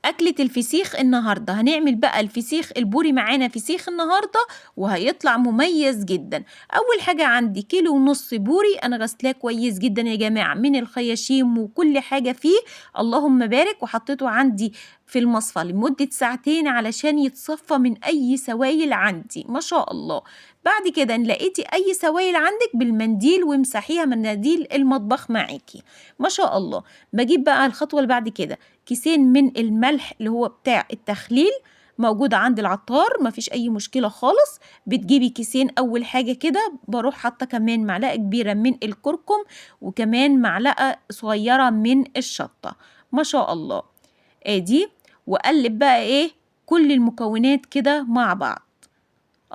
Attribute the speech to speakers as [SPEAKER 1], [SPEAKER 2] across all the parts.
[SPEAKER 1] أكلة الفسيخ النهاردة هنعمل بقى الفسيخ البوري معانا فسيخ النهاردة وهيطلع مميز جدا. أول حاجة عندي 1.5 كيلو بوري أنا غسلاه كويس جدا يا جماعة من الخياشيم وكل حاجة فيه، اللهم بارك، وحطيته عندي في المصفى لمدة ساعتين علشان يتصفى من أي سوائل عندي ما شاء الله. بعد كده إن لقيتي أي سوائل عندك بالمنديل وامسحيها من مناديل المطبخ معاكي ما شاء الله. بجيب بقى الخطوة اللي بعد كده كيسين من الملح اللي هو بتاع التخليل، موجود عند العطار مفيش أي مشكلة خالص. بتجيبي كيسين أول حاجة كده، بروح حاطة كمان معلقة كبيرة من الكركم وكمان معلقة صغيرة من الشطة ما شاء الله. ادي وقلب بقى ايه كل المكونات كده مع بعض،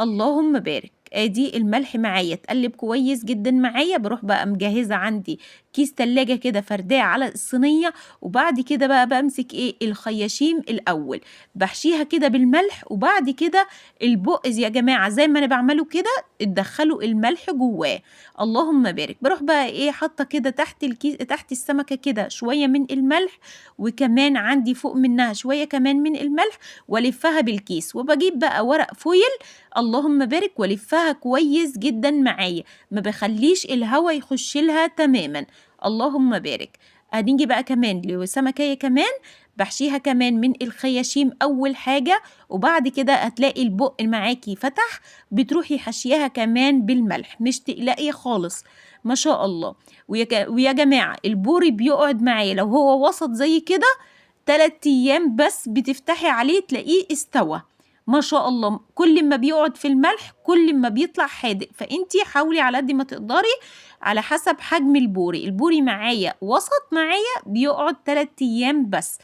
[SPEAKER 1] اللهم بارك. ادي الملح معايا اتقلب كويس جدا معايا. بروح بقى مجهزه عندي كيس تلاجة كده فرداه على الصينيه، وبعد كده بقى بمسك ايه الخياشيم الاول بحشيها كده بالملح، وبعد كده البق يا جماعه زي ما انا بعمله كده اتدخلوا الملح جواه، اللهم بارك. بروح بقى ايه حاطه كده تحت الكيس تحت السمكه كده شويه من الملح، وكمان عندي فوق منها شويه كمان من الملح، والفها بالكيس. وبجيب بقى ورق فويل اللهم بارك والفها كويس جدا معايا، ما بخليش الهوا يخش لها تماما، اللهم بارك. هنيجي بقى كمان لسمكية كمان بحشيها كمان من الخياشيم أول حاجة، وبعد كده هتلاقي البق معاكي فتح، بتروحي حشيها كمان بالملح مش تقلقي خالص ما شاء الله. ويا جماعة البوري بيقعد معايا لو هو وسط زي كده 3 أيام بس، بتفتحي عليه تلاقيه استوى ما شاء الله. كل ما بيقعد في الملح كل ما بيطلع حادق، فانتي حاولي على قد ما تقدري على حسب حجم البوري معايا وسط معايا بيقعد 3 أيام بس.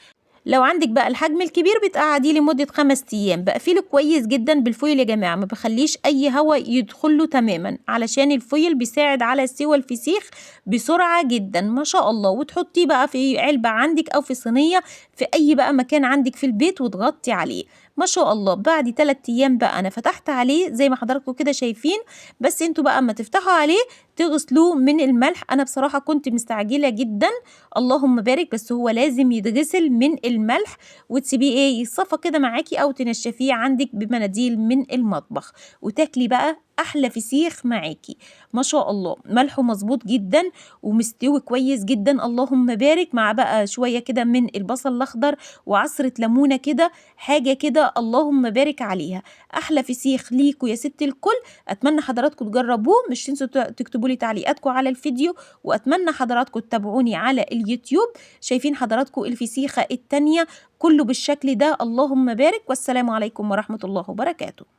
[SPEAKER 1] لو عندك بقى الحجم الكبير بتقعديه لمدة 5 أيام. بقفله كويس جدا بالفويل يا جماعة، ما بخليش أي هواء يدخله تماما علشان الفويل بيساعد على سوى الفسيخ بسرعة جدا ما شاء الله. وتحطيه بقى في علبة عندك أو في صينية في أي بقى مكان عندك في البيت وتغطي عليه ما شاء الله. بعد 3 أيام بقى أنا فتحت عليه زي ما حضراتكم كده شايفين، بس انتوا بقى اما تفتحوا عليه تغسلوه من الملح. أنا بصراحة كنت مستعجلة جدا اللهم بارك، بس هو لازم يتغسل من الملح وتسيبيه ايه يصفى كده معاكي او تنشفيه عندك بمناديل من المطبخ، وتاكلي بقى احلى فسيخ معاكي ما شاء الله. ملحه مظبوط جدا ومستوي كويس جدا اللهم بارك، مع بقى شويه كده من البصل الاخضر وعصره ليمونه كده حاجه كده اللهم بارك عليها. احلى فسيخ ليكوا يا ست الكل. اتمنى حضراتكم تجربوه، مش تنسوا تكتبوا لي تعليقاتكم على الفيديو، واتمنى حضراتكم تتابعوني على اليوتيوب. شايفين حضراتكم الفسيخة التانية كله بالشكل ده اللهم بارك، والسلام عليكم ورحمة الله وبركاته.